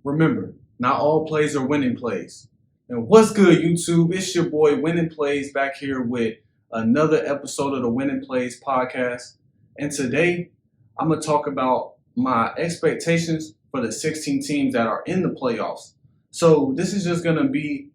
Remember, not all plays are winning plays. And what's good, YouTube? It's your boy WinningPlayz back here with another episode of the WinningPlayz podcast. And today, I'm going to talk about my expectations for the 16 teams that are in the playoffs. So this is just going to be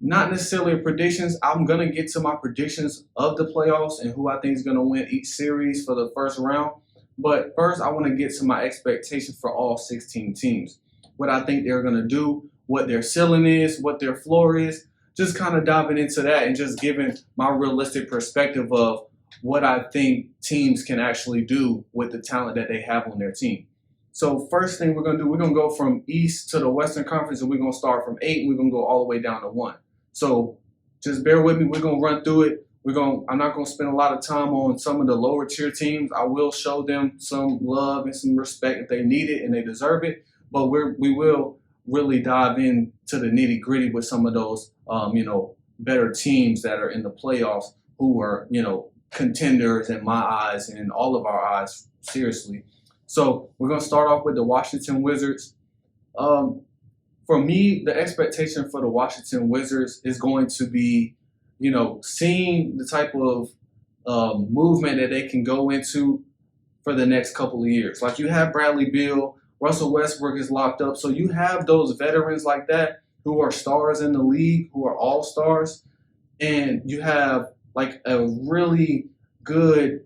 not necessarily predictions. I'm going to get to my predictions of the playoffs and who I think is going to win each series for the first round. But first, I want to get to my expectations for all 16 teams. What I think they're going to do, what their ceiling is, what their floor is, just kind of diving into that and just giving my realistic perspective of what I think teams can actually do with the talent that they have on their team. So first thing we're going to do, we're going to go from East to the Western Conference, and we're going to start from 8, and we're going to go all the way down to 1. So just bear with me. We're going to run through it. I'm not going to spend a lot of time on some of the lower tier teams. I will show them some love and some respect if they need it and they deserve it. But we will really dive into the nitty gritty with some of those, better teams that are in the playoffs who are, contenders in my eyes and in all of our eyes, seriously. So we're going to start off with the Washington Wizards. For me, the expectation for the Washington Wizards is going to be, seeing the type of movement that they can go into for the next couple of years. Like you have Bradley Beal, Russell Westbrook is locked up. So you have those veterans like that who are stars in the league, who are all stars. And you have like a really good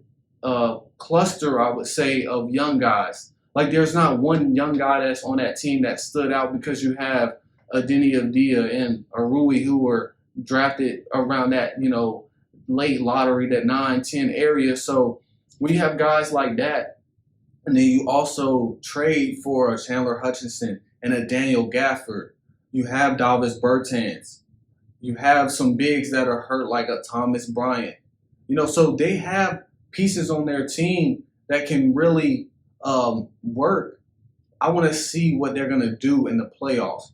cluster, I would say, of young guys. Like there's not one young guy that's on that team that stood out because you have Adeni Avdia and Arui who were drafted around that, late lottery, that 9-10 area. So we have guys like that. And then you also trade for a Chandler Hutchinson and a Daniel Gafford. You have Davis Bertans. You have some bigs that are hurt like a Thomas Bryant. So they have pieces on their team that can really work. I want to see what they're going to do in the playoffs.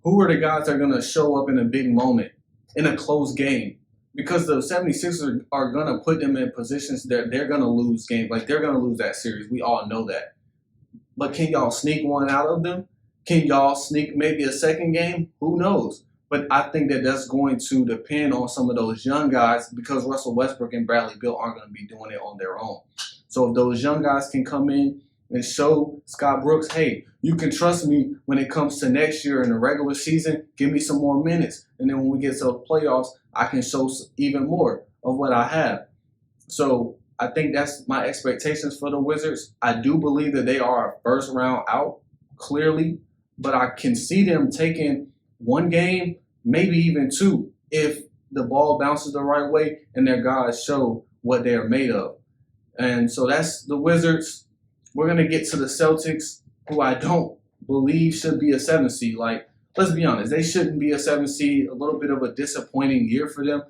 Who are the guys that are going to show up in a big moment, in a close game? Because the 76ers are going to put them in positions that they're going to lose games. Like, they're going to lose that series. We all know that. But can y'all sneak one out of them? Can y'all sneak maybe a second game? Who knows? But I think that that's going to depend on some of those young guys because Russell Westbrook and Bradley Beal aren't going to be doing it on their own. So if those young guys can come in and show Scott Brooks, hey, you can trust me when it comes to next year in the regular season, give me some more minutes. And then when we get to the playoffs, I can show even more of what I have. So I think that's my expectations for the Wizards. I do believe that they are a first round out, clearly, but I can see them taking one game, maybe even 2, if the ball bounces the right way and their guys show what they're made of. And so that's the Wizards. We're going to get to the Celtics, who I don't believe should be a 7 seed. Like, let's be honest, they shouldn't be a 7 seed. A little bit of a disappointing year for them.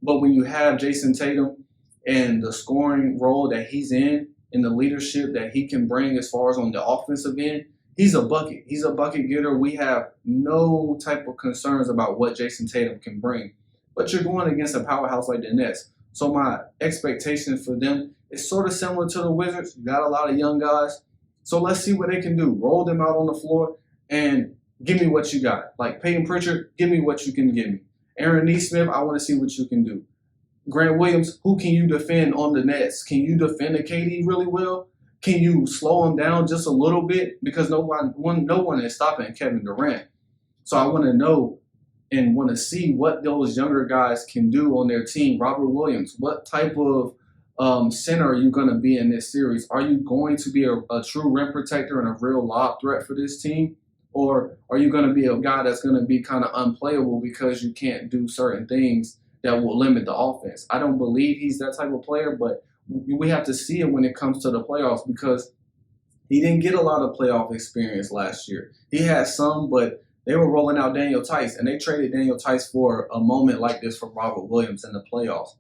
But when you have Jason Tatum and the scoring role that he's in and the leadership that he can bring as far as on the offensive end, he's a bucket. He's a bucket getter. We have no type of concerns about what Jason Tatum can bring. But you're going against a powerhouse like the Nets. So my expectation for them is sort of similar to the Wizards. You got a lot of young guys. So let's see what they can do. Roll them out on the floor and give me what you got. Like Peyton Pritchard, give me what you can give me. Aaron Nesmith, I want to see what you can do. Grant Williams, who can you defend on the Nets? Can you defend a KD really well? Can you slow him down just a little bit? Because no one is stopping Kevin Durant. So I want to know and want to see what those younger guys can do on their team. Robert Williams, what type of center are you going to be in this series? Are you going to be a true rim protector and a real lob threat for this team? Or are you going to be a guy that's going to be kind of unplayable because you can't do certain things that will limit the offense? I don't believe he's that type of player, but we have to see it when it comes to the playoffs because he didn't get a lot of playoff experience last year. He had some, but they were rolling out Daniel Tice, and they traded Daniel Tice for a moment like this for Robert Williams in the playoffs.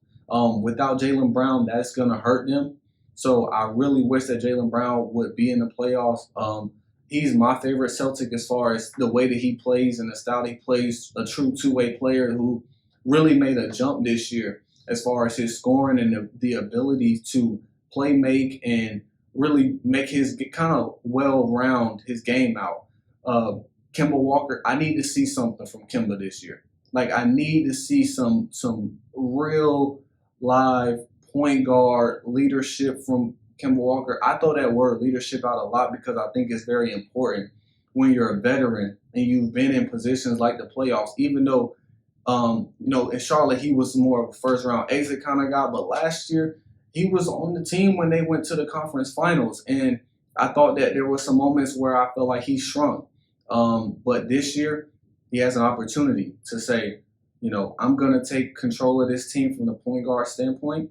Without Jaylen Brown, that's going to hurt them. So I really wish that Jaylen Brown would be in the playoffs. He's my favorite Celtic as far as the way that he plays and the style he plays, a true two-way player who really made a jump this year as far as his scoring and the ability to play make and really make his kind of well-round his game out. Kemba Walker, I need to see something from Kemba this year. Like, I need to see some real live point guard leadership from Kemba Walker. I throw that word leadership out a lot because I think it's very important when you're a veteran and you've been in positions like the playoffs, even though, in Charlotte, he was more of a first round exit kind of guy. But last year, he was on the team when they went to the conference finals. And I thought that there were some moments where I felt like he shrunk. But this year, he has an opportunity to say, I'm going to take control of this team from the point guard standpoint.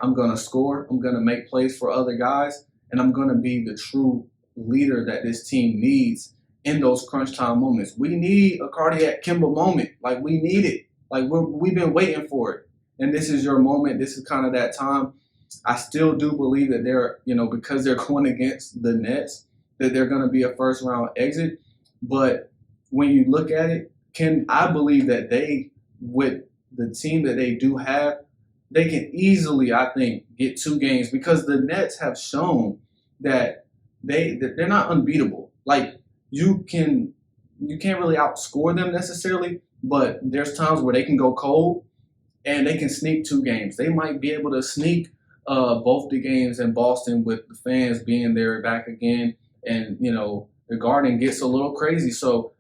I'm going to score. I'm going to make plays for other guys. And I'm going to be the true leader that this team needs in those crunch time moments. We need a cardiac Kemba moment. Like, we need it. Like, we've been waiting for it. And this is your moment. This is kind of that time. I still do believe that they're, because they're going against the Nets, that they're going to be a first round exit. But when you look at it, I believe that they, with the team that they do have, they can easily, I think, get 2 games because the Nets have shown that they're not unbeatable. Like, you can't really outscore them necessarily, but there's times where they can go cold and they can sneak 2 games. They might be able to sneak both the games in Boston with the fans being there back again, and the Garden gets a little crazy. So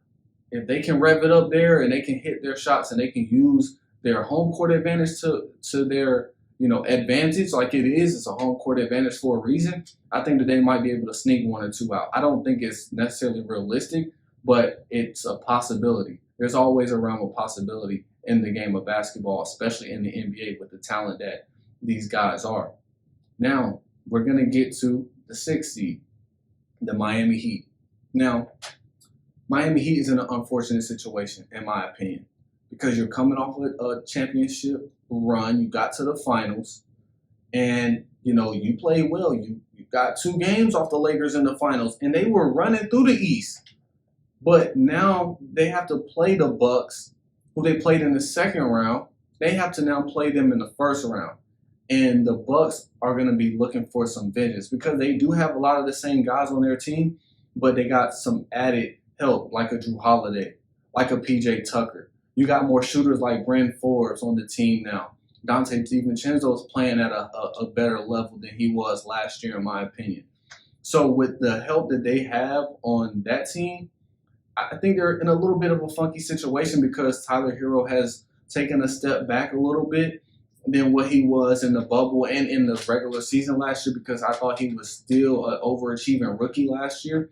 if they can rev it up there and they can hit their shots and they can use their home court advantage to their advantage, like it's a home court advantage for a reason. I think that they might be able to sneak 1 or 2 out. I don't think it's necessarily realistic, but it's a possibility. There's always a realm of possibility in the game of basketball, especially in the NBA with the talent that these guys are. Now, we're going to get to the 6th seed, the Miami Heat. Now, Miami Heat is in an unfortunate situation, in my opinion, because you're coming off a championship run. You got to the finals, and, you played well. You got 2 games off the Lakers in the finals, and they were running through the East. But now they have to play the Bucks, who they played in the 2nd round. They have to now play them in the 1st round. And the Bucks are going to be looking for some vengeance because they do have a lot of the same guys on their team, but they got some added help like a Drew Holiday, like a PJ Tucker. You got more shooters like Bryn Forbes on the team now. Dante DiVincenzo is playing at a better level than he was last year, in my opinion. So with the help that they have on that team, I think they're in a little bit of a funky situation because Tyler Hero has taken a step back a little bit than what he was in the bubble and in the regular season last year, because I thought he was still an overachieving rookie last year.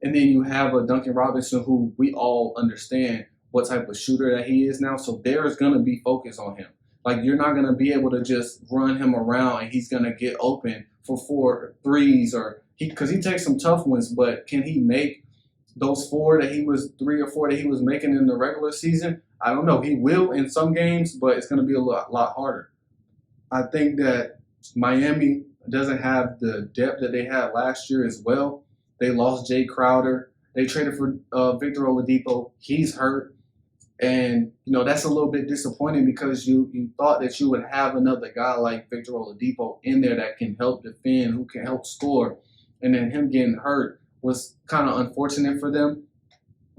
And then you have a Duncan Robinson, who we all understand what type of shooter that he is now. So there's going to be focus on him. Like, you're not going to be able to just run him around and he's going to get open for 4 threes, because he takes some tough ones, but can he make those 3 or 4 that he was making in the regular season? I don't know. He will in some games, but it's going to be a lot harder. I think that Miami doesn't have the depth that they had last year as well. They lost Jay Crowder. They traded for Victor Oladipo. He's hurt. And, that's a little bit disappointing because you thought that you would have another guy like Victor Oladipo in there that can help defend, who can help score. And then him getting hurt was kind of unfortunate for them.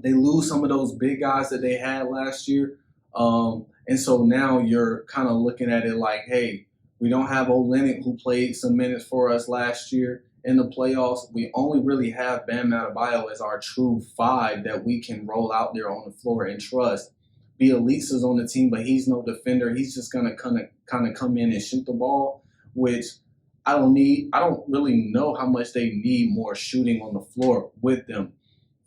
They lose some of those big guys that they had last year. And so now you're kind of looking at it like, hey, we don't have Olynyk, who played some minutes for us last year in the playoffs. We only really have Bam Adebayo as our true 5 that we can roll out there on the floor and trust. Bielitsa's on the team, but he's no defender. He's just going to kind of come in and shoot the ball, which I don't really know how much they need more shooting on the floor with them.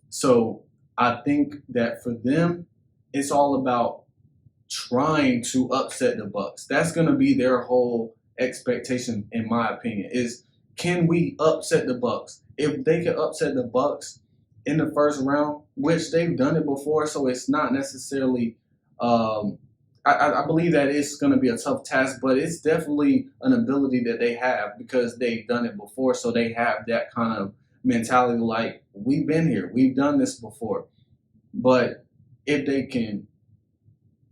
So I think that for them, it's all about trying to upset the Bucks. That's going to be their whole expectation, in my opinion, is can we upset the Bucks? If they can upset the Bucks in the 1st round, which they've done it before, so it's not necessarily I believe that it's going to be a tough task, but it's definitely an ability that they have because they've done it before, so they have that kind of mentality like, we've been here, we've done this before. But if they can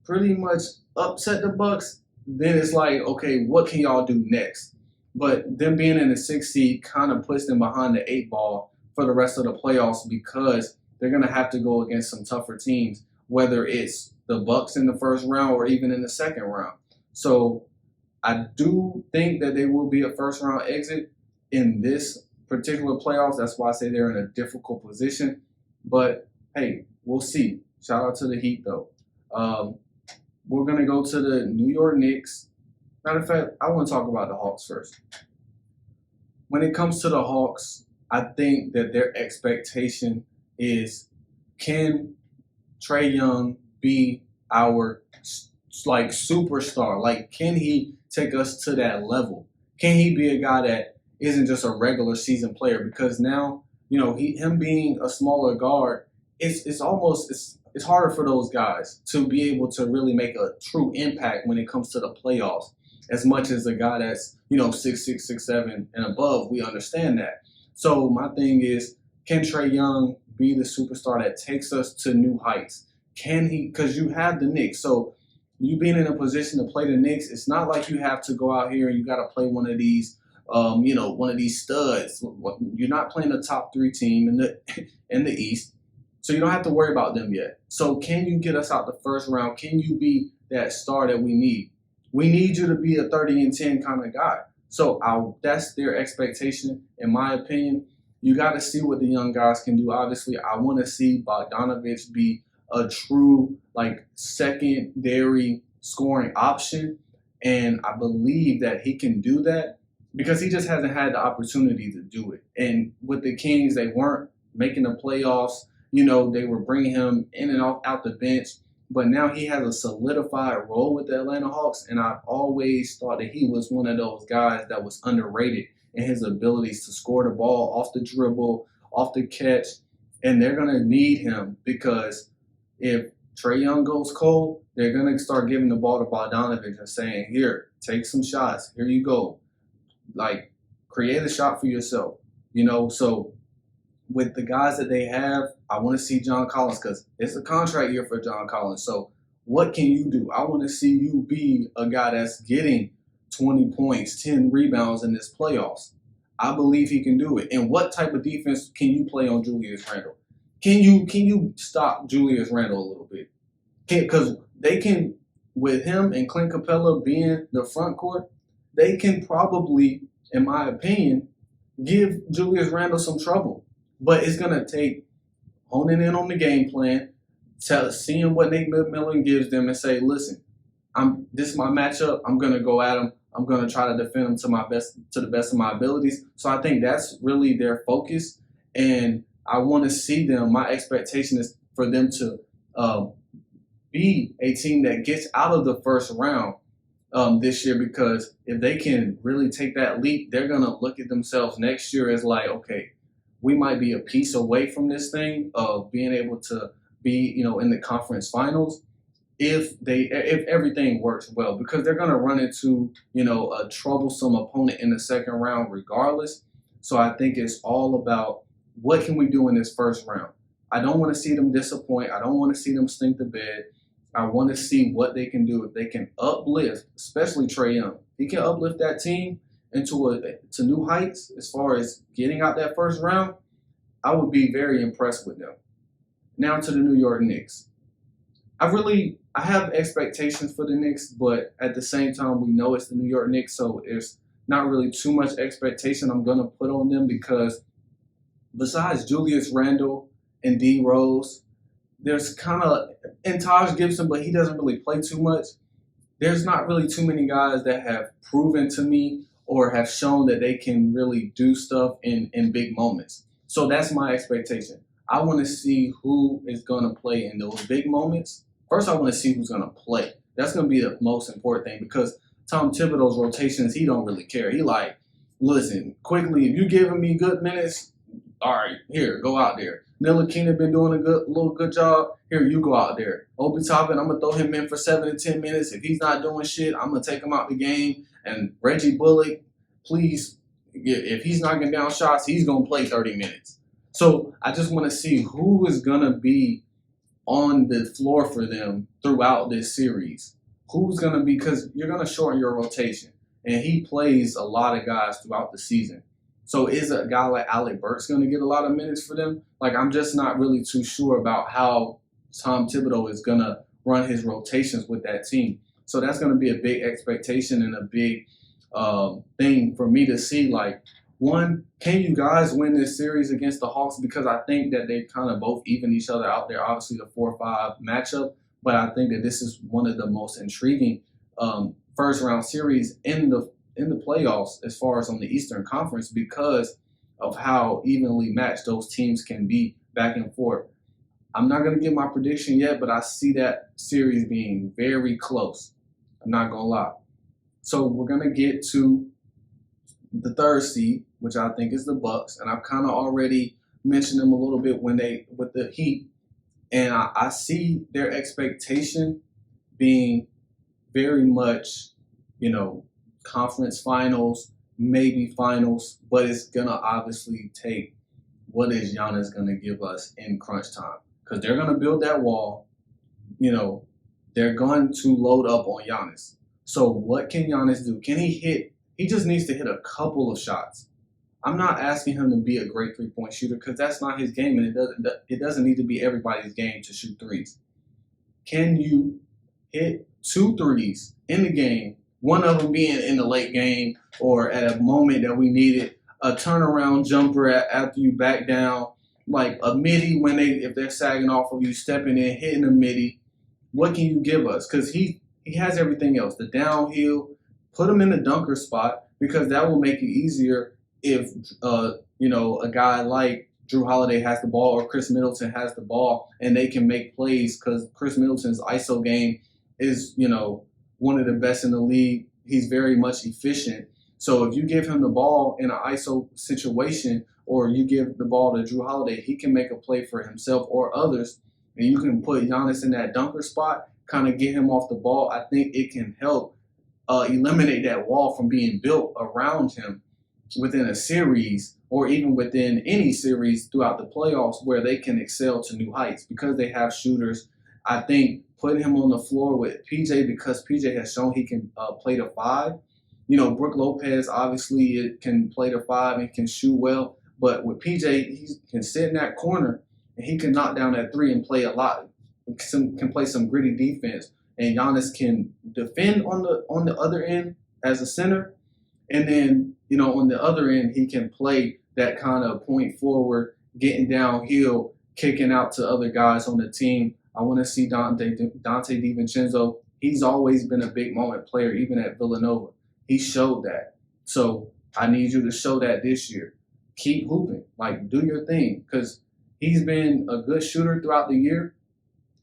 pretty much upset the Bucks, then it's like, okay, what can y'all do next? But them being in the 6th seed kind of puts them behind the 8 ball for the rest of the playoffs because they're going to have to go against some tougher teams, whether it's the Bucks in the first round or even in the second round. So I do think that they will be a first round exit in this particular playoffs. That's why I say they're in a difficult position. But hey, we'll see. Shout out to the Heat, though. We're going to go to the New York Knicks. Matter of fact, I want to talk about the Hawks first. When it comes to the Hawks, I think that their expectation is, can Trae Young be our superstar? Like, can he take us to that level? Can he be a guy that isn't just a regular season player? Because now, him being a smaller guard, it's harder for those guys to be able to really make a true impact when it comes to the playoffs. As much as a guy that's 6'6", 6'7", and above, we understand that. So my thing is, can Trae Young be the superstar that takes us to new heights? Can he? Because you have the Knicks, so you being in a position to play the Knicks, it's not like you have to go out here and you got to play one of these, one of these studs. You're not playing a top 3 team in the East, so you don't have to worry about them yet. So can you get us out the first round? Can you be that star that we need? We need you to be a 30-10 kind of guy. So that's their expectation, in my opinion. You got to see what the young guys can do. Obviously, I want to see Bogdanovich be a true secondary scoring option, and I believe that he can do that because he just hasn't had the opportunity to do it. And with the Kings, they weren't making the playoffs. They were bringing him in and out the bench. But now he has a solidified role with the Atlanta Hawks, and I've always thought that he was one of those guys that was underrated in his abilities to score the ball off the dribble, off the catch, and they're going to need him because if Trae Young goes cold, they're going to start giving the ball to Bogdanovich and saying, here, take some shots. Here you go. Create a shot for yourself, So with the guys that they have, I want to see John Collins because it's a contract year for John Collins. So what can you do? I want to see you be a guy that's getting 20 points, 10 rebounds in this playoffs. I believe he can do it. And what type of defense can you play on Julius Randle? Can you stop Julius Randle a little bit? Because they can, with him and Clint Capella being the front court, they can probably, in my opinion, give Julius Randle some trouble. But it's going to take honing in on the game plan, seeing what Nate McMillan gives them and say, listen, this is my matchup. I'm going to go at him. I'm going to try to defend him to the best of my abilities. So I think that's really their focus. And I want to see them. My expectation is for them to be a team that gets out of the first round this year, because if they can really take that leap, they're going to look at themselves next year as okay, we might be a piece away from this thing of being able to be, in the conference finals if everything works well, because they're going to run into, a troublesome opponent in the second round regardless. So I think it's all about what can we do in this first round. I don't want to see them disappoint. I don't want to see them stink the bed. I want to see what they can do if they can uplift, especially Trae Young. He can uplift that team to new heights as far as getting out that first round. I would be very impressed with them. Now to the New York Knicks. I have expectations for the Knicks, but at the same time, we know it's the New York Knicks, so there's not really too much expectation I'm going to put on them because besides Julius Randle and D Rose, there's and Taj Gibson, but he doesn't really play too much. There's not really too many guys that have proven to me or have shown that they can really do stuff in big moments. So that's my expectation. I want to see who is going to play in those big moments. First, I want to see who's going to play. That's going to be the most important thing because Tom Thibodeau's rotations, he don't really care. He listen, quickly, if you're giving me good minutes, all right, here, go out there. Ntilikina been doing a good job. Here, you go out there. Obi Toppin, I'm going to throw him in for 7 to 10 minutes. If he's not doing shit, I'm going to take him out the game. And Reggie Bullock, please, if he's knocking down shots, he's going to play 30 minutes. So I just want to see who is going to be on the floor for them throughout this series. Who's going to be, because you're going to shorten your rotation. And he plays a lot of guys throughout the season. So is a guy like Alec Burks going to get a lot of minutes for them? Like, I'm just not really too sure about how Tom Thibodeau is going to run his rotations with that team. So that's going to be a big expectation and a big thing for me to see. Like, one, can you guys win this series against the Hawks? Because I think that they kind of both even each other out there. Obviously, the 4-5 matchup, but I think that this is one of the most intriguing first round series in the playoffs as far as on the Eastern Conference because of how evenly matched those teams can be back and forth. I'm not going to give my prediction yet, but I see that series being very close. I'm not going to lie. So we're going to get to the third seed, which I think is the Bucks, and I've kind of already mentioned them a little bit with the Heat, and I see their expectation being very much, conference finals, maybe finals, but it's gonna obviously take what is Giannis gonna give us in crunch time because they're gonna build that wall. They're going to load up on Giannis. So what can Giannis do? Can he hit? He just needs to hit a couple of shots. I'm not asking him to be a great three-point shooter because that's not his game, and it doesn't need to be everybody's game to shoot threes. Can you hit 2 threes in the game? One of them being in the late game or at a moment that we needed a turnaround jumper after you back down, like a midi if they're sagging off of you, stepping in, hitting a midi. What can you give us? Because he has everything else. The downhill, put him in the dunker spot because that will make it easier if a guy like Drew Holiday has the ball or Chris Middleton has the ball and they can make plays because Chris Middleton's ISO game is one of the best in the league. He's very much efficient. So if you give him the ball in an ISO situation or you give the ball to Drew Holiday, he can make a play for himself or others, and you can put Giannis in that dunker spot, kind of get him off the ball. I think it can help eliminate that wall from being built around him within a series or even within any series throughout the playoffs where they can excel to new heights because they have shooters. I think putting him on the floor with PJ because PJ has shown he can play the 5. Brook Lopez obviously can play the 5 and can shoot well, but with PJ, he can sit in that corner and he can knock down that 3 and play a lot. Can play some gritty defense, and Giannis can defend on the other end as a center, and then on the other end he can play that kind of point forward, getting downhill, kicking out to other guys on the team. I want to see Dante DiVincenzo. He's always been a big moment player, even at Villanova. He showed that. So I need you to show that this year. Keep hooping. Like, do your thing. Because he's been a good shooter throughout the year.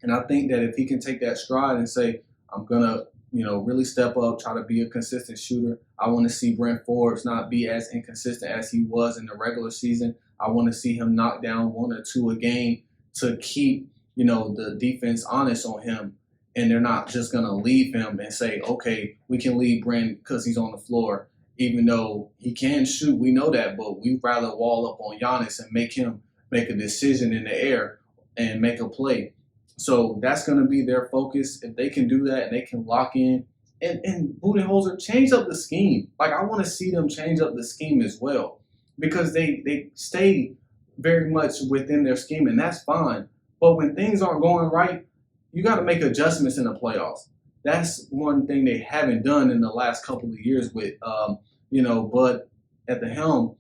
And I think that if he can take that stride and say, I'm going to, really step up, try to be a consistent shooter. I want to see Brent Forbes not be as inconsistent as he was in the regular season. I want to see him knock down 1 or 2 a game to keep the defense honest on him, and they're not just going to leave him and say, okay, we can leave Brent because he's on the floor, even though he can shoot. We know that, but we'd rather wall up on Giannis and make him make a decision in the air and make a play. So that's going to be their focus. If they can do that and they can lock in, and Budenholzer, change up the scheme. Like, I want to see them change up the scheme as well because they stay very much within their scheme, and that's fine. But when things aren't going right, you got to make adjustments in the playoffs. That's one thing they haven't done in the last couple of years with, Bud at the helm,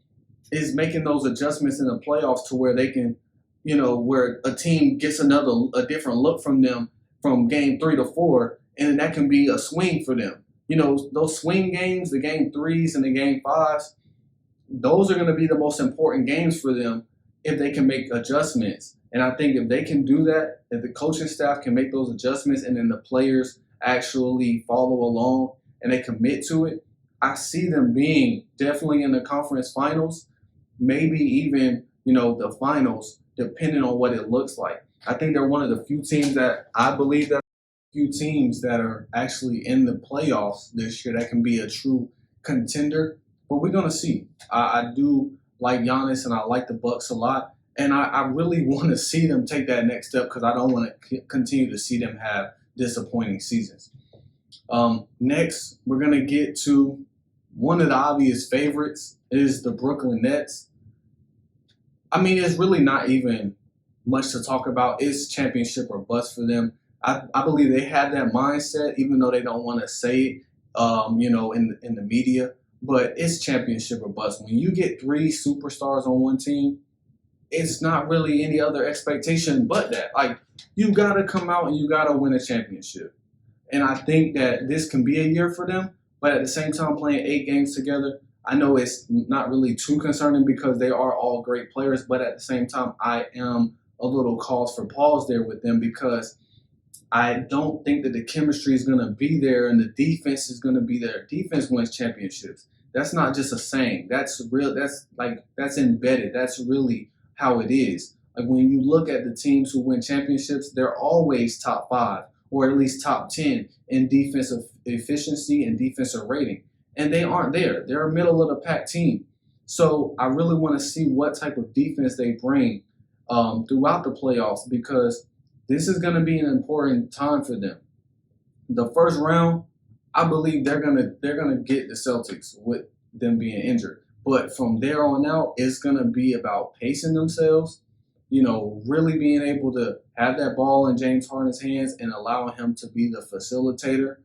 is making those adjustments in the playoffs to where they can, where a team gets a different look from them from game 3 to 4, and that can be a swing for them. Those swing games, the game 3s and the game 5s, those are going to be the most important games for them if they can make adjustments. And I think if they can do that, if the coaching staff can make those adjustments and then the players actually follow along and they commit to it, I see them being definitely in the conference finals, maybe even, the finals, depending on what it looks like. I think they're one of the few teams that are actually in the playoffs this year that can be a true contender. But we're going to see. I do like Giannis and I like the Bucks a lot. And I really want to see them take that next step because I don't want to continue to see them have disappointing seasons. Next, we're going to get to one of the obvious favorites is the Brooklyn Nets. I mean, it's really not even much to talk about. It's championship or bust for them. I believe they have that mindset, even though they don't want to say it, in the media. But it's championship or bust. When you get three superstars on one team, it's not really any other expectation but that. Like, you got to come out and you got to win a championship. And I think that this can be a year for them. But at the same time, playing 8 games together, I know it's not really too concerning because they are all great players. But at the same time, I am a little cause for pause there with them because I don't think that the chemistry is going to be there and the defense is going to be there. Defense wins championships. That's not just a saying. That's real. That's embedded. That's really how it is. Like, when you look at the teams who win championships, they're always top 5 or at least top 10 in defensive efficiency and defensive rating. And they aren't there. They're a middle of the pack team. So I really want to see what type of defense they bring throughout the playoffs because this is going to be an important time for them. The first round, I believe they're gonna get the Celtics with them being injured. But from there on out, it's gonna be about pacing themselves, really being able to have that ball in James Harden's hands and allowing him to be the facilitator.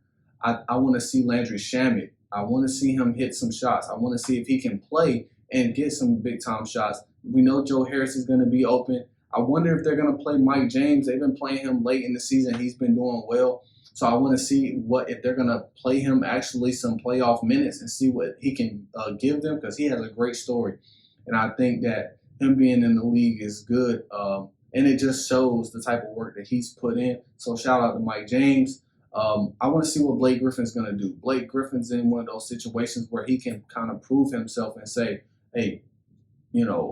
I want to see Landry Shamet. I want to see him hit some shots. I want to see if he can play and get some big-time shots. We know Joe Harris is going to be open. I wonder if they're going to play Mike James. They've been playing him late in the season. He's been doing well. So I want to see if they're going to play him actually some playoff minutes and see what he can give them because he has a great story. And I think that him being in the league is good. And it just shows the type of work that he's put in. So shout out to Mike James. I want to see what Blake Griffin's going to do. Blake Griffin's in one of those situations where he can kind of prove himself and say, hey,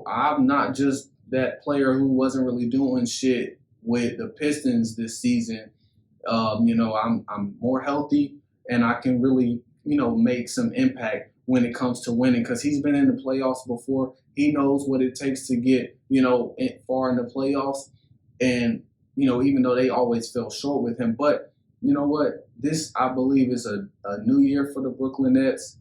I'm not just that player who wasn't really doing shit with the Pistons this season. I'm more healthy and I can really, make some impact when it comes to winning because he's been in the playoffs before. He knows what it takes to get, far in the playoffs. And, even though they always fell short with him. But you know what? This, I believe, is a new year for the Brooklyn Nets.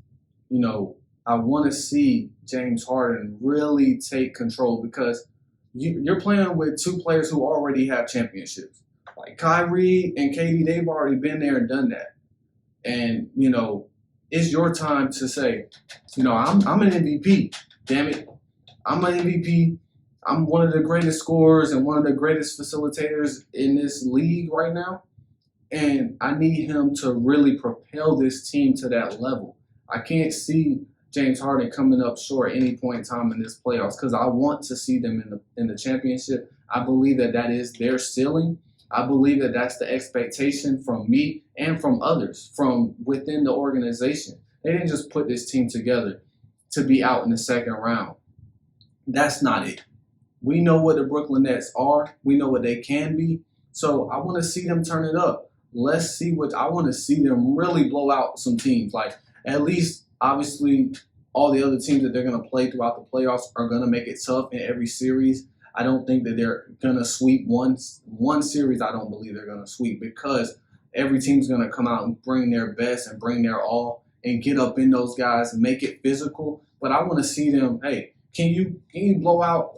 I want to see James Harden really take control because you're playing with two players who already have championships. Like Kyrie and KD, they've already been there and done that. And, it's your time to say, I'm an MVP. Damn it. I'm an MVP. I'm one of the greatest scorers and one of the greatest facilitators in this league right now. And I need him to really propel this team to that level. I can't see James Harden coming up short at any point in time in this playoffs because I want to see them in the championship. I believe that is their ceiling. I believe that that's the expectation from me and from others from within the organization. They didn't just put this team together to be out in the second round. That's not it. We know what the Brooklyn Nets are. We know what they can be. So I want to see them turn it up. Let's see I want to see them really blow out some teams. Like, at least, obviously, all the other teams that they're going to play throughout the playoffs are going to make it tough in every series. I don't think that they're going to sweep one series. I don't believe they're going to sweep because every team's going to come out and bring their best and bring their all and get up in those guys and make it physical. But I want to see them, hey, can you blow out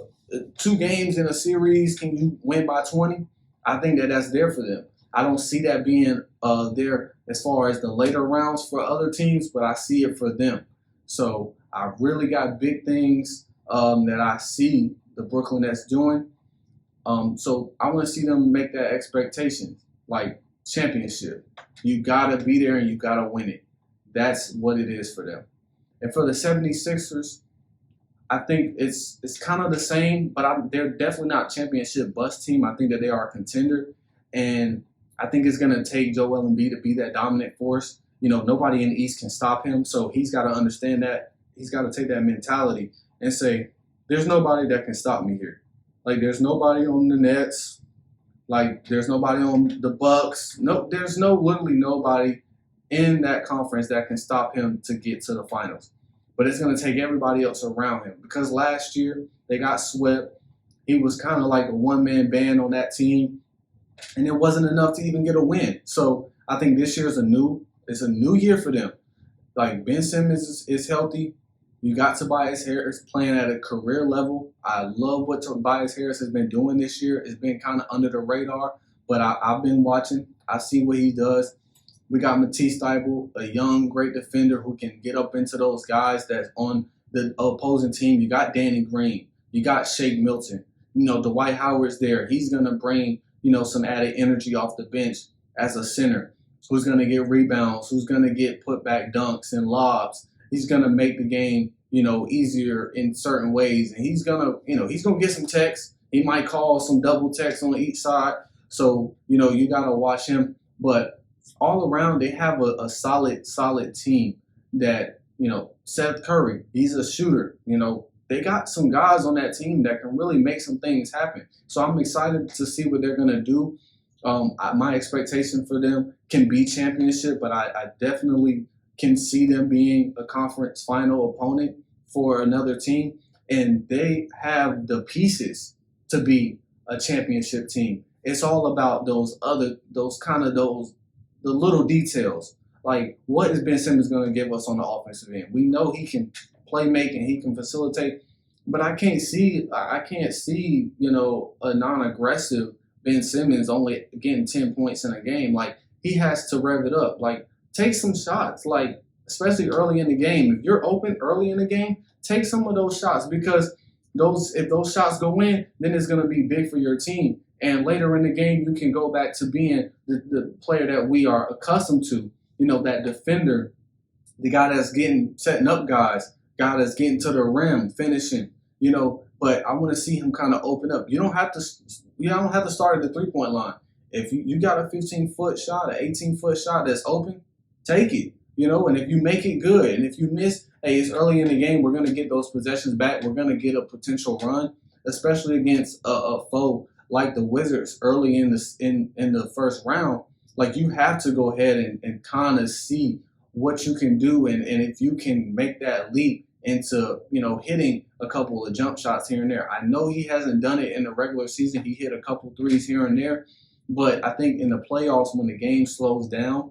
2 games in a series? Can you win by 20? I think that's there for them. I don't see that being there as far as the later rounds for other teams, but I see it for them. So I really got big things that I see the Brooklyn Nets doing. So I want to see them make that expectation, like championship. You got to be there and you got to win it. That's what it is for them. And for the 76ers, I think it's kind of the same, but they're definitely not championship bust team. I think that they are a contender. And I think it's going to take Joel Embiid to be that dominant force. Nobody in the East can stop him. So he's got to understand that. He's got to take that mentality and say, there's nobody that can stop me here. Like, there's nobody on the Nets. Like, there's nobody on the Bucks. No, there's literally nobody in that conference that can stop him to get to the finals. But it's going to take everybody else around him because last year they got swept. He was kind of like a one-man band on that team, and it wasn't enough to even get a win. So I think this year is a new year for them. Like, Ben Simmons is healthy. You got Tobias Harris playing at a career level. I love what Tobias Harris has been doing this year. It's been kind of under the radar, but I've been watching. I see what he does. We got Matisse Thybulle, a young, great defender who can get up into those guys that's on the opposing team. You got Danny Green. You got Shake Milton. Dwight Howard's there. He's going to bring, some added energy off the bench as a center. Who's going to get rebounds? Who's going to get put back dunks and lobs? He's going to make the game, easier in certain ways. And he's going to get some techs. He might call some double techs on each side. So, you got to watch him. But all around, they have a solid team that, Seth Curry, he's a shooter. They got some guys on that team that can really make some things happen. So I'm excited to see what they're going to do. My expectation for them can be championship, but I definitely can see them being a conference final opponent for another team. And they have the pieces to be a championship team. It's all about the little details. Like, what is Ben Simmons going to give us on the offensive end? We know he can play make and he can facilitate, but I can't see, a non-aggressive Ben Simmons only getting 10 points in a game. Like, he has to rev it up. Like, take some shots, like, especially early in the game. If you're open early in the game, take some of those shots, because if those shots go in, then it's going to be big for your team. And later in the game, you can go back to being the player that we are accustomed to, that defender, the guy that's setting up guys, guy that's getting to the rim, finishing, but I want to see him kind of open up. You don't have to start at the three-point line. If you got a 15-foot shot, an 18-foot shot that's open, take it, and if you make it, good. And if you miss, hey, it's early in the game, we're going to get those possessions back. We're going to get a potential run, especially against a foe like the Wizards early in the first round. Like, you have to go ahead and kind of see what you can do, and if you can make that leap into, hitting a couple of jump shots here and there. I know he hasn't done it in the regular season. He hit a couple threes here and there, but I think in the playoffs, when the game slows down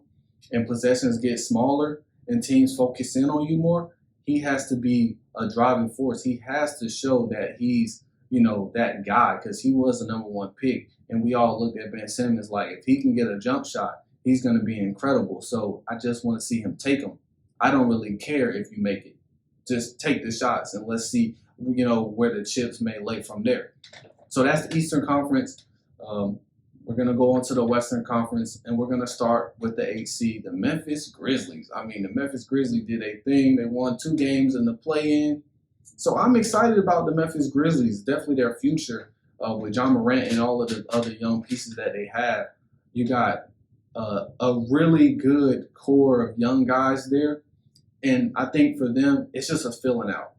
and possessions get smaller and teams focus in on you more, he has to be a driving force. He has to show that he's, that guy, because he was the number one pick. And we all looked at Ben Simmons like, if he can get a jump shot, he's going to be incredible. So I just want to see him take them. I don't really care if you make it. Just take the shots and let's see, where the chips may lay from there. So that's the Eastern Conference. We're going to go on to the Western Conference, and we're going to start with the 8th seed, the Memphis Grizzlies. I mean, the Memphis Grizzlies did a thing. They won 2 games in the play-in. So I'm excited about the Memphis Grizzlies, definitely their future with John Morant and all of the other young pieces that they have. You got a really good core of young guys there. And I think for them, it's just a filling out.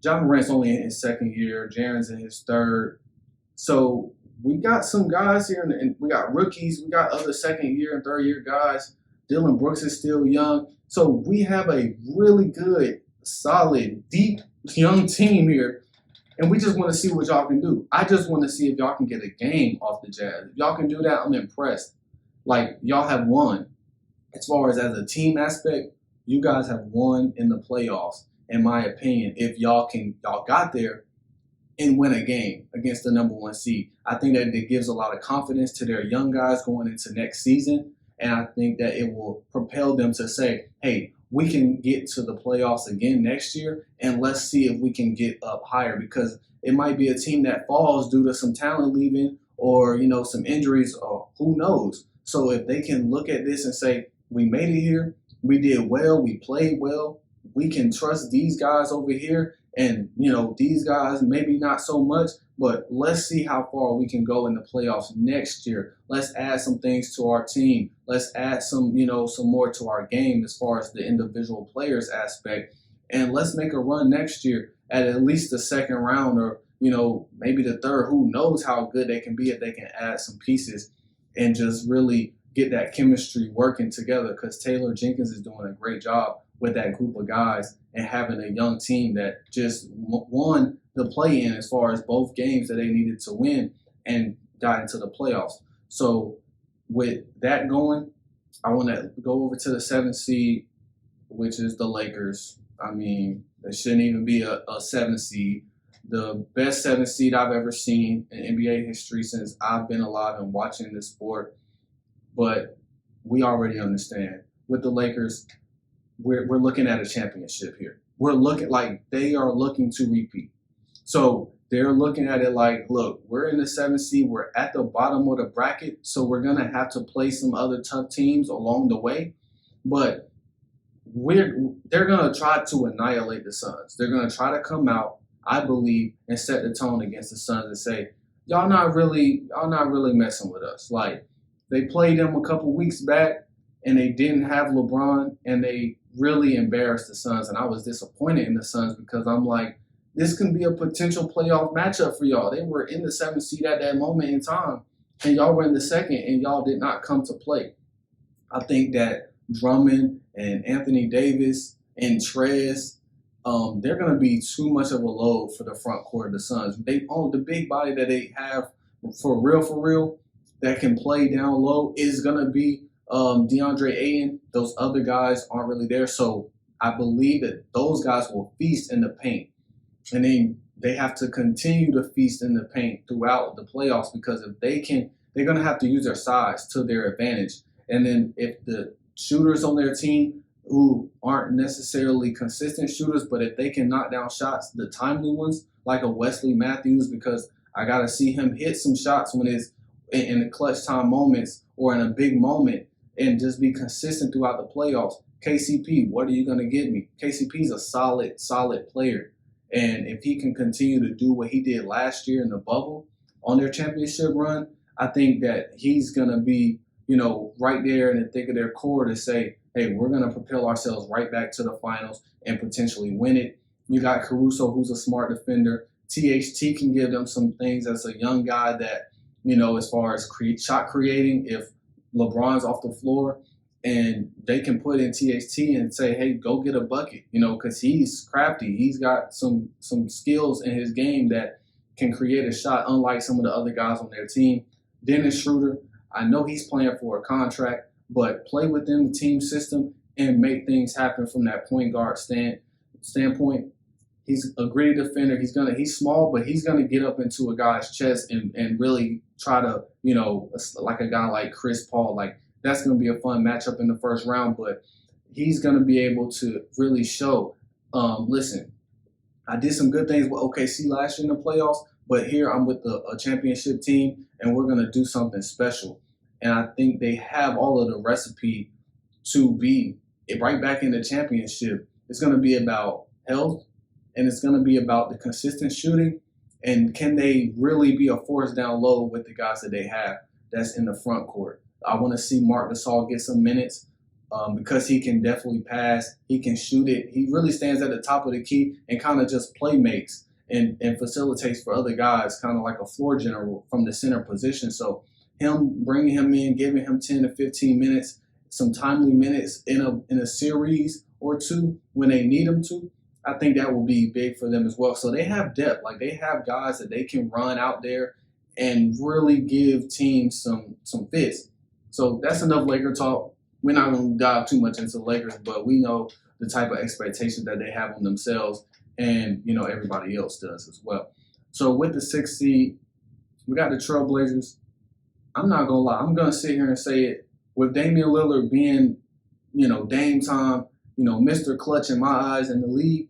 John Morant's only in his second year. Jaren's in his third. So we got some guys here, and we got rookies. We got other second-year and third-year guys. Dylan Brooks is still young. So we have a really good, solid, deep, young team here, and we just want to see what y'all can do. I just want to see if y'all can get a game off the Jazz. If y'all can do that, I'm impressed. Like, y'all have won. As far as a team aspect, you guys have won in the playoffs, in my opinion. If y'all got there and win a game against the number 1 seed, I think that it gives a lot of confidence to their young guys going into next season. And I think that it will propel them to say, hey, we can get to the playoffs again next year, and let's see if we can get up higher, because it might be a team that falls due to some talent leaving or, some injuries, or who knows. So if they can look at this and say, we made it here, we did well, we played well, we can trust these guys over here, and, these guys maybe not so much, but let's see how far we can go in the playoffs next year. Let's add some things to our team. Let's add some more to our game as far as the individual players aspect. And let's make a run next year at least the second round, or, maybe the third. Who knows how good they can be if they can add some pieces and just really get that chemistry working together, because Taylor Jenkins is doing a great job with that group of guys and having a young team that just won the play-in as far as both games that they needed to win and got into the playoffs. So with that going, I want to go over to the 7th seed, which is the Lakers. I mean, they shouldn't even be a 7 seed. The best 7 seed I've ever seen in NBA history since I've been alive and watching this sport. But we already understand with the Lakers, we're looking at a championship here. We're looking like they are looking to repeat. So they're looking at it like, look, we're in the 7th seed. We're at the bottom of the bracket. So we're going to have to play some other tough teams along the way. But they're going to try to annihilate the Suns. They're going to try to come out, I believe, and set the tone against the Suns and say, y'all not really messing with us. Like, they played them a couple weeks back and they didn't have LeBron and they really embarrassed the Suns. And I was disappointed in the Suns because I'm like, this can be a potential playoff matchup for y'all. They were in the 7th seed at that moment in time, and y'all were in the 2nd, and y'all did not come to play. I think that Drummond and Anthony Davis and Trez, they're going to be too much of a load for the front court of the Suns. They own the big body that they have for real, that can play down low is going to be DeAndre Ayton. Those other guys aren't really there, so I believe that those guys will feast in the paint. And then they have to continue to feast in the paint throughout the playoffs because if they can, they're going to have to use their size to their advantage. And then if the shooters on their team who aren't necessarily consistent shooters, but if they can knock down shots, the timely ones, like a Wesley Matthews, because I got to see him hit some shots when it's in the clutch time moments or in a big moment and just be consistent throughout the playoffs. KCP, what are you going to give me? KCP is a solid player. And if he can continue to do what he did last year in the bubble on their championship run, I think that he's going to be, right there in the thick of their core to say, hey, we're going to propel ourselves right back to the finals and potentially win it. You got Caruso, who's a smart defender. THT can give them some things as a young guy that, as far as shot creating, if LeBron's off the floor, and they can put in THT and say, hey, go get a bucket, because he's crafty. He's got some skills in his game that can create a shot, unlike some of the other guys on their team. Dennis Schroeder, I know he's playing for a contract, but play within the team system and make things happen from that point guard standpoint. He's a gritty defender. He's small, but he's gonna get up into a guy's chest and really try to, like a guy like Chris Paul, like. That's going to be a fun matchup in the first round, but he's going to be able to really show, listen, I did some good things with OKC last year in the playoffs, but here I'm with a championship team, and we're going to do something special. And I think they have all of the recipe to be right back in the championship. It's going to be about health, and it's going to be about the consistent shooting, and can they really be a force down low with the guys that they have that's in the front court. I want to see Marc Gasol get some minutes because he can definitely pass. He can shoot it. He really stands at the top of the key and kind of just play makes and facilitates for other guys, kind of like a floor general from the center position. So bringing him in, giving him 10 to 15 minutes, some timely minutes in a series or two when they need him to, I think that will be big for them as well. So they have depth. Like, they have guys that they can run out there and really give teams some fits. So that's enough Laker talk. We're not going to dive too much into the Lakers, but we know the type of expectations that they have on themselves, and, everybody else does as well. So with the 6th seed, we got the Trailblazers. I'm not going to lie. I'm going to sit here and say it. With Damian Lillard being, Dame time, Mr. Clutch in my eyes in the league,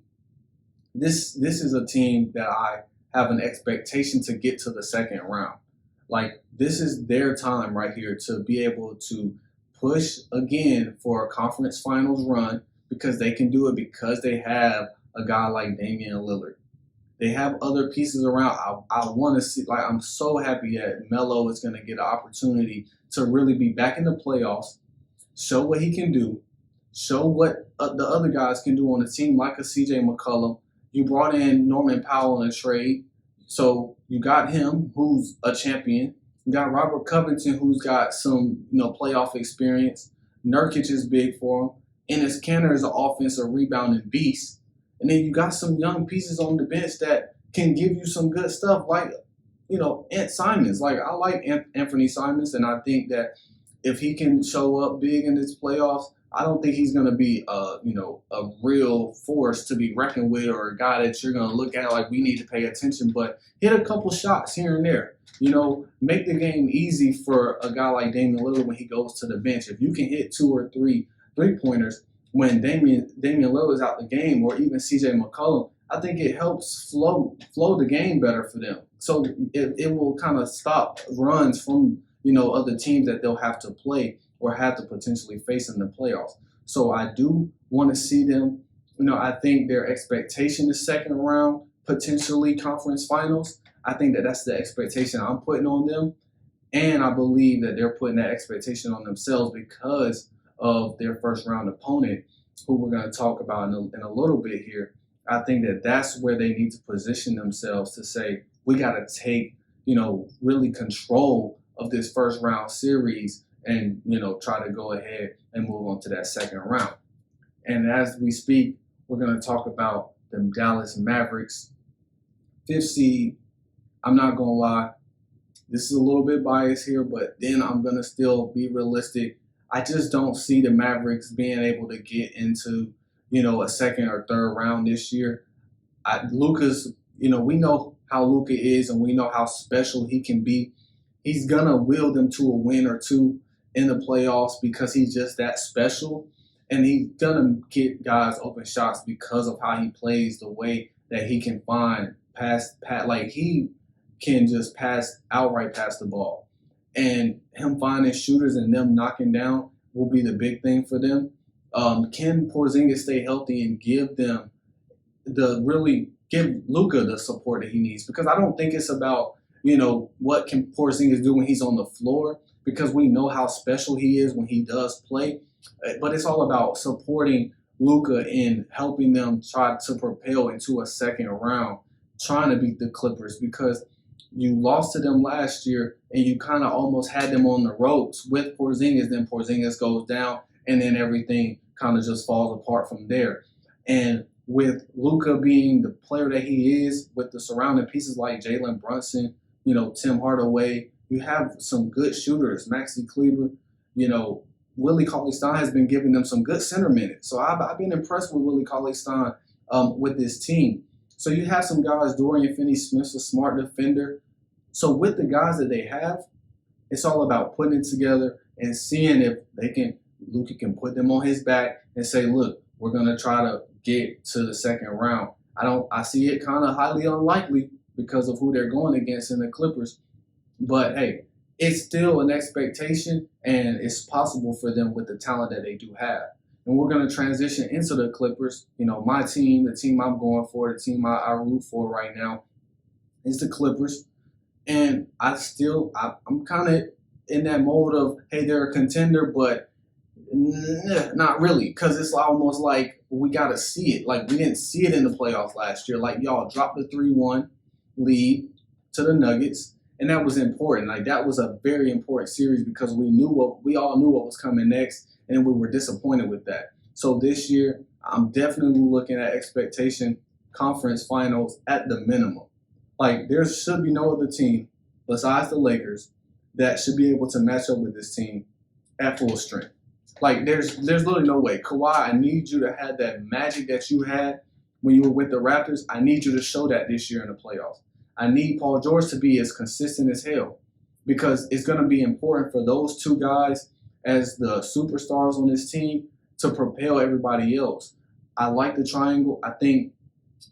this is a team that I have an expectation to get to the second round. Like, this is their time right here to be able to push again for a conference finals run because they can do it because they have a guy like Damian Lillard. They have other pieces around. I want to see, like, I'm so happy that Melo is going to get an opportunity to really be back in the playoffs, show what he can do, show what the other guys can do on the team, like a CJ McCollum. You brought in Norman Powell in a trade. So you got him, who's a champion. You got Robert Covington, who's got some, playoff experience. Nurkic is big for him. Enes Kanter is an offensive rebounding beast. And then you got some young pieces on the bench that can give you some good stuff, like, Ant Simons. Like, I like Anthony Simons, and I think that if he can show up big in this playoffs, I don't think he's going to be a real force to be reckoned with, or a guy that you're going to look at like we need to pay attention. But hit a couple shots here and there. Make the game easy for a guy like Damian Lillard when he goes to the bench. If you can hit 2 or 3 3-pointers when Damian Lillard's out the game, or even CJ McCollum, I think it helps flow the game better for them. So it will kind of stop runs from other teams that they'll have to play or have to potentially face in the playoffs. So I do want to see them. I think their expectation is second round, potentially conference finals. I think that's the expectation I'm putting on them. And I believe that they're putting that expectation on themselves because of their first round opponent, who we're going to talk about in a little bit here. I think that's where they need to position themselves to say, we got to take, really control of this first round series and, try to go ahead and move on to that second round. And as we speak, we're going to talk about the Dallas Mavericks, 5th seed. I'm not going to lie. This is a little bit biased here, but then I'm going to still be realistic. I just don't see the Mavericks being able to get into, a second or third round this year. Luka's, we know how Luka is, and we know how special he can be. He's going to will them to a win or two in the playoffs because he's just that special. And he's going to get guys open shots because of how he plays, the way that he can find he can just outright pass the ball. And him finding shooters and them knocking down will be the big thing for them. Can Porzingis stay healthy and give Luka the support that he needs? Because I don't think it's about, what can Porzingis do when he's on the floor, because we know how special he is when he does play. But it's all about supporting Luka and helping them try to propel into a second round, trying to beat the Clippers, because you lost to them last year and you kind of almost had them on the ropes with Porzingis. Then Porzingis goes down and then everything kind of just falls apart from there. And with Luka being the player that he is, with the surrounding pieces like Jalen Brunson, Tim Hardaway, you have some good shooters. Maxi Kleber, Willie Cauley-Stein has been giving them some good center minutes. So I've been impressed with Willie Cauley-Stein with this team. So you have some guys, Dorian Finney-Smith's a smart defender. So with the guys that they have, it's all about putting it together and seeing if Luka can put them on his back and say, look, we're going to try to get to the second round. I see it kind of highly unlikely because of who they're going against in the Clippers. But hey, it's still an expectation, and it's possible for them with the talent that they do have. And we're going to transition into the Clippers. My team, the team I'm going for, the team I root for right now is the Clippers. And I'm kind of in that mode of, hey, they're a contender, but not really, because it's almost like we got to see it. Like, we didn't see it in the playoffs last year. Like, y'all dropped the 3-1 lead to the Nuggets, and that was important. Like, that was a very important series because we all knew what was coming next, and we were disappointed with that. So this year, I'm definitely looking at expectation conference finals at the minimum. Like, there should be no other team besides the Lakers that should be able to match up with this team at full strength. Like, there's literally no way. Kawhi, I need you to have that magic that you had when you were with the Raptors. I need you to show that this year in the playoffs. I need Paul George to be as consistent as hell, because it's going to be important for those two guys as the superstars on this team to propel everybody else. I like the triangle. I think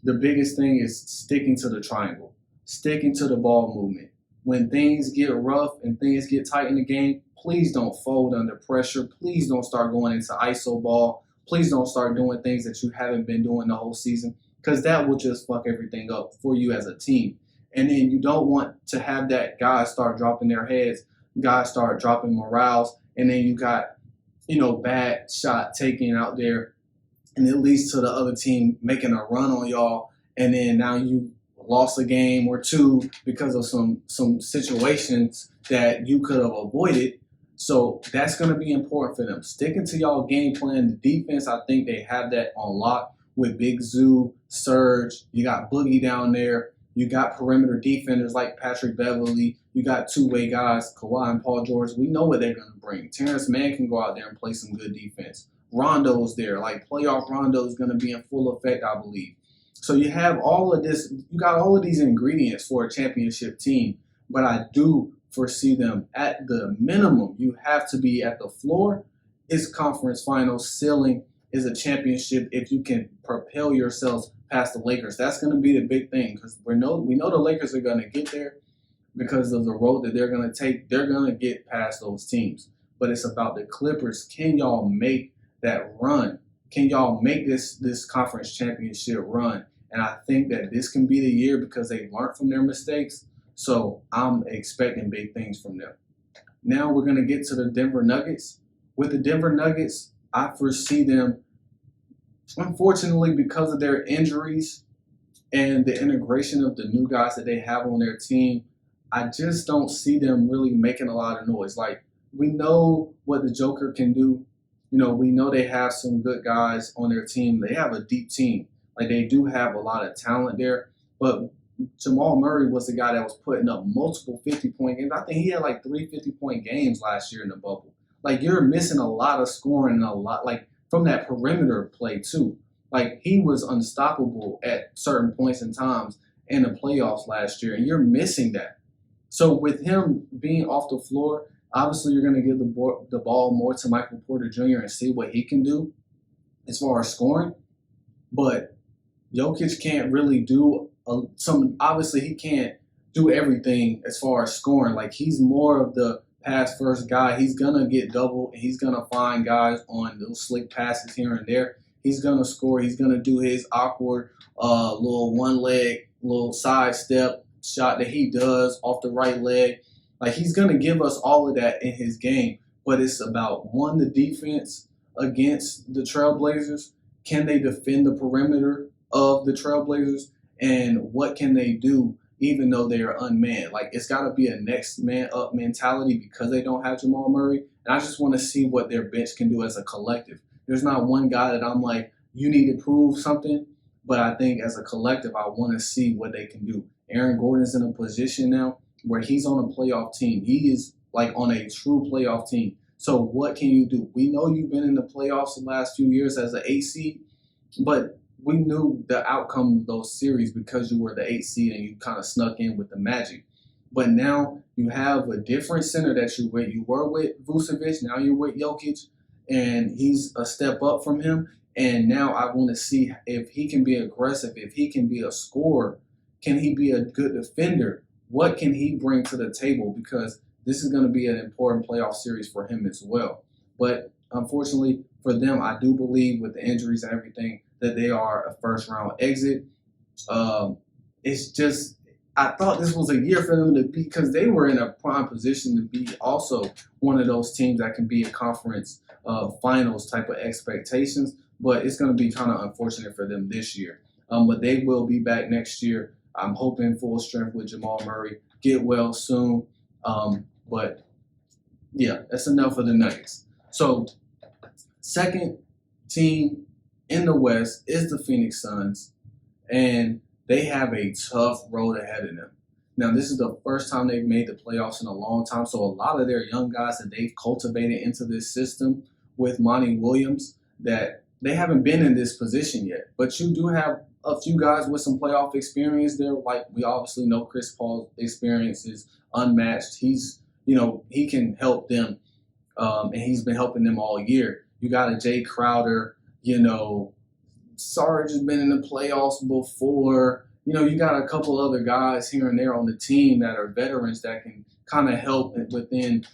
the biggest thing is sticking to the triangle, sticking to the ball movement. When things get rough and things get tight in the game, please don't fold under pressure. Please don't start going into iso ball. Please don't start doing things that you haven't been doing the whole season, because that will just fuck everything up for you as a team. And then you don't want to have that guys start dropping their heads, guys start dropping morales, and then you got, bad shot taking out there, and it leads to the other team making a run on y'all, and then now you lost a game or two because of some situations that you could have avoided. So that's going to be important for them. Sticking to y'all game plan. The defense, I think they have that on lock with Big Zoo, Serge. You got Boogie down there. You got perimeter defenders like Patrick Beverly. You got two-way guys, Kawhi and Paul George. We know what they're going to bring. Terrence Mann can go out there and play some good defense. Rondo's there. Like, playoff Rondo is going to be in full effect, I believe. So you have all of this. You got all of these ingredients for a championship team. But I do foresee them at the minimum. You have to be at the floor. Is conference finals. Ceiling is a championship if you can propel yourselves past the Lakers. That's going to be the big thing because we know the Lakers are going to get there because of the road that they're going to take. They're going to get past those teams. But it's about the Clippers. Can y'all make that run? Can y'all make this conference championship run? And I think that this can be the year because they learned from their mistakes. So I'm expecting big things from them. Now we're going to get to the Denver Nuggets. With the Denver Nuggets, I foresee them, unfortunately, because of their injuries and the integration of the new guys that they have on their team, I just don't see them really making a lot of noise. Like, we know what the Joker can do. You know, we know they have some good guys on their team. They have a deep team. Like, they do have a lot of talent there. But Jamal Murray was the guy that was putting up multiple 50-point games. I think he had like 3 50-point games last year in the bubble. Like, you're missing a lot of scoring and a lot, like, from that perimeter play, too. Like, he was unstoppable at certain points and times in the playoffs last year, and you're missing that. So with him being off the floor, obviously you're going to give the ball more to Michael Porter Jr. and see what he can do as far as scoring. But Jokic can't really do obviously he can't do everything as far as scoring. Like, he's more of the pass first guy. He's gonna get double and he's gonna find guys on those slick passes here and there. He's gonna score. He's gonna do his awkward little one leg, little side step shot that he does off the right leg. Like, he's gonna give us all of that in his game. But it's about, one, the defense against the Trailblazers. Can they defend the perimeter of the Trailblazers? And what can they do even though they are unmanned? Like, it's got to be a next man up mentality because they don't have Jamal Murray. And I just want to see what their bench can do as a collective. There's not one guy that I'm like, you need to prove something. But I think as a collective, I want to see what they can do. Aaron Gordon's in a position now where he's on a playoff team. He is like on a true playoff team. So what can you do? We know you've been in the playoffs the last few years as an 8 seed, but we knew the outcome of those series because you were the 8 seed and you kind of snuck in with the Magic. But now you have a different center that you with. You were with Vucevic, now you're with Jokic, and he's a step up from him. And now I want to see if he can be aggressive, if he can be a scorer, can he be a good defender? What can he bring to the table? Because this is going to be an important playoff series for him as well. But unfortunately for them, I do believe with the injuries and everything that they are a first-round exit. It's just, I thought this was a year for them to be, because they were in a prime position to be also one of those teams that can be a conference finals type of expectations. But it's going to be kind of unfortunate for them this year. But they will be back next year. I'm hoping full strength with Jamal Murray. Get well soon. But, yeah, that's enough of the Nuggets. So, second team in the West is the Phoenix Suns, and they have a tough road ahead of them. Now, this is the first time they've made the playoffs in a long time, so a lot of their young guys that they've cultivated into this system with Monty Williams, that they haven't been in this position yet. But you do have a few guys with some playoff experience there. Like, we obviously know Chris Paul's experience is unmatched. He can help them, and he's been helping them all year. You got a Jay Crowder. Sarge has been in the playoffs before. You got a couple other guys here and there on the team that are veterans that can kind of help within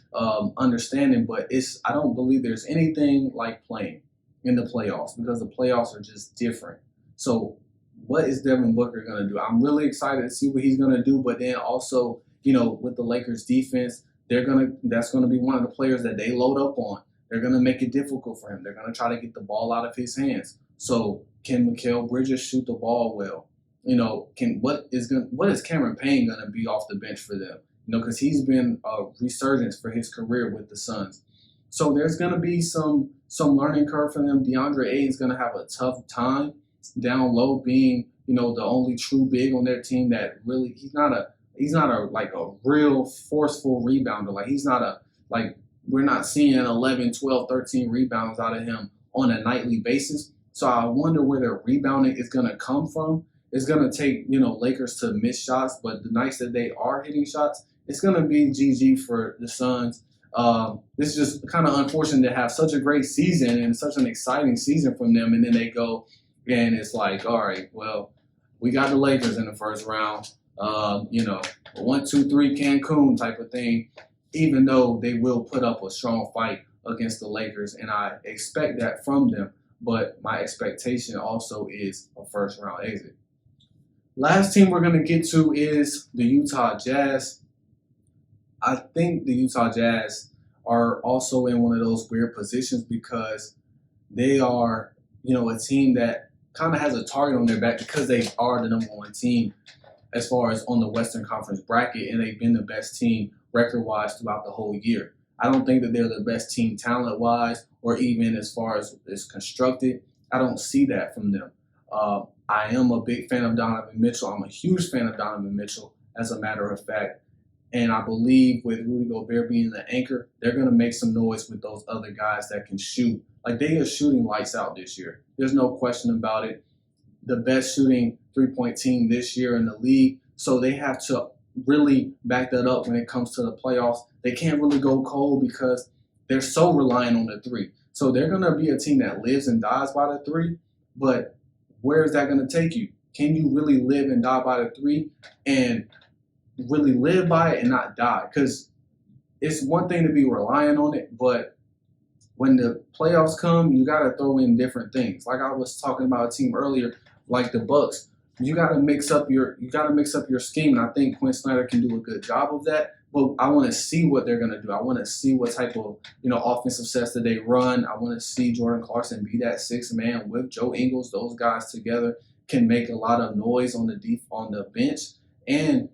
understanding. But I don't believe there's anything like playing in the playoffs because the playoffs are just different. So what is Devin Booker going to do? I'm really excited to see what he's going to do. But then also, with the Lakers defense, that's going to be one of the players that they load up on. They're going to make it difficult for him. They're going to try to get the ball out of his hands. So can Mikal Bridges shoot the ball well? What is Cameron Payne going to be off the bench for them? Because he's been a resurgence for his career with the Suns. So there's going to be some learning curve for them. DeAndre Ayton's going to have a tough time down low, being the only true big on their team that really he's not a like a real forceful rebounder. Like he's not a like we're not seeing 11, 12, 13 rebounds out of him on a nightly basis. So I wonder where their rebounding is going to come from. It's going to take, Lakers to miss shots, but the nights that they are hitting shots, it's going to be GG for the Suns. It's just kind of unfortunate to have such a great season and such an exciting season from them, and then they go and it's like, all right, well, we got the Lakers in the first round, 1-2-3 Cancun type of thing, even though they will put up a strong fight against the Lakers, and I expect that from them, but my expectation also is a first round exit. Last team we're going to get to is the Utah Jazz. I think the Utah Jazz are also in one of those weird positions because they are, a team that kind of has a target on their back because they are the number one team as far as on the Western Conference bracket, and they've been the best team record-wise throughout the whole year. I don't think that they're the best team talent-wise or even as far as it's constructed. I don't see that from them. I am a big fan of Donovan Mitchell. I'm a huge fan of Donovan Mitchell, as a matter of fact. And I believe with Rudy Gobert being the anchor, they're going to make some noise with those other guys that can shoot. Like, they are shooting lights out this year. There's no question about it. The best shooting three-point team this year in the league. So they have to really back that up when it comes to the playoffs. They can't really go cold because they're so reliant on the three. So they're going to be a team that lives and dies by the three. But where is that going to take you? Can you really live and die by the three and really live by it and not die? Because it's one thing to be relying on it, but when the playoffs come, you got to throw in different things. Like I was talking about a team earlier, like the Bucks. You got to mix up your scheme, and I think Quinn Snyder can do a good job of that. But I want to see what they're going to do. I want to see what type of offensive sets that they run. I want to see Jordan Clarkson be that sixth man with Joe Ingles. Those guys together can make a lot of noise on the bench, and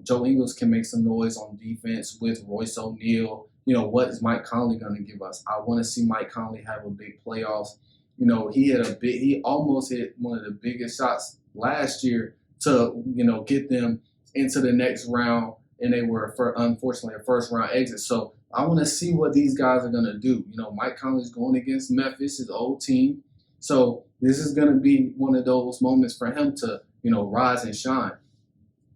Joe Ingles can make some noise on defense with Royce O'Neal. What is Mike Conley going to give us? I want to see Mike Conley have a big playoffs. He almost hit one of the biggest shots last year to get them into the next round, and they were unfortunately a first round exit. So I want to see what these guys are going to do. Mike Conley's going against Memphis, his old team. So this is going to be one of those moments for him to rise and shine.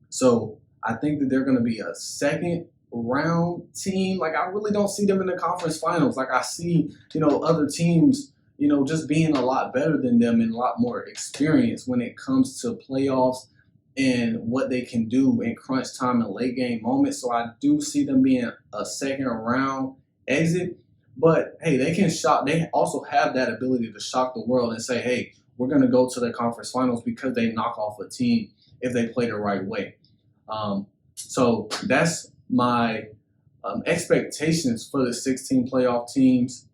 So I think that they're going to be a second round team. Like, I really don't see them in the conference finals. Like, I see other teams just being a lot better than them and a lot more experience when it comes to playoffs and what they can do in crunch time and late game moments. So I do see them being a second round exit. But hey, they can shock. They also have that ability to shock the world and say, hey, we're going to go to the conference finals because they knock off a team if they play the right way. So that's my expectations for the 16 playoff teams.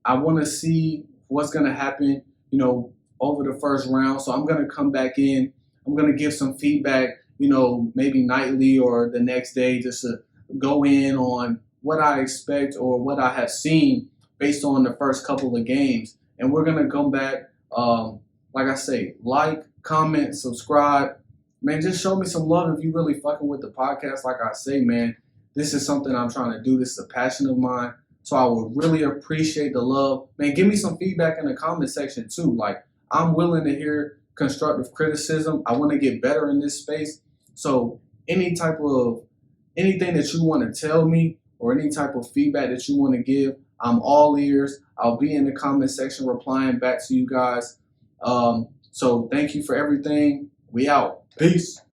I want to see what's going to happen, over the first round. So I'm going to come back in. I'm going to give some feedback, maybe nightly or the next day, just to go in on what I expect or what I have seen based on the first couple of games. And we're going to come back, like I say, like, comment, subscribe. Man, just show me some love if you really fucking with the podcast. Like I say, man, this is something I'm trying to do. This is a passion of mine. So I would really appreciate the love. Man, give me some feedback in the comment section too. Like, I'm willing to hear constructive criticism. I want to get better in this space. So anything that you want to tell me or any type of feedback that you want to give, I'm all ears. I'll be in the comment section replying back to you guys. So thank you for everything. We out. Peace.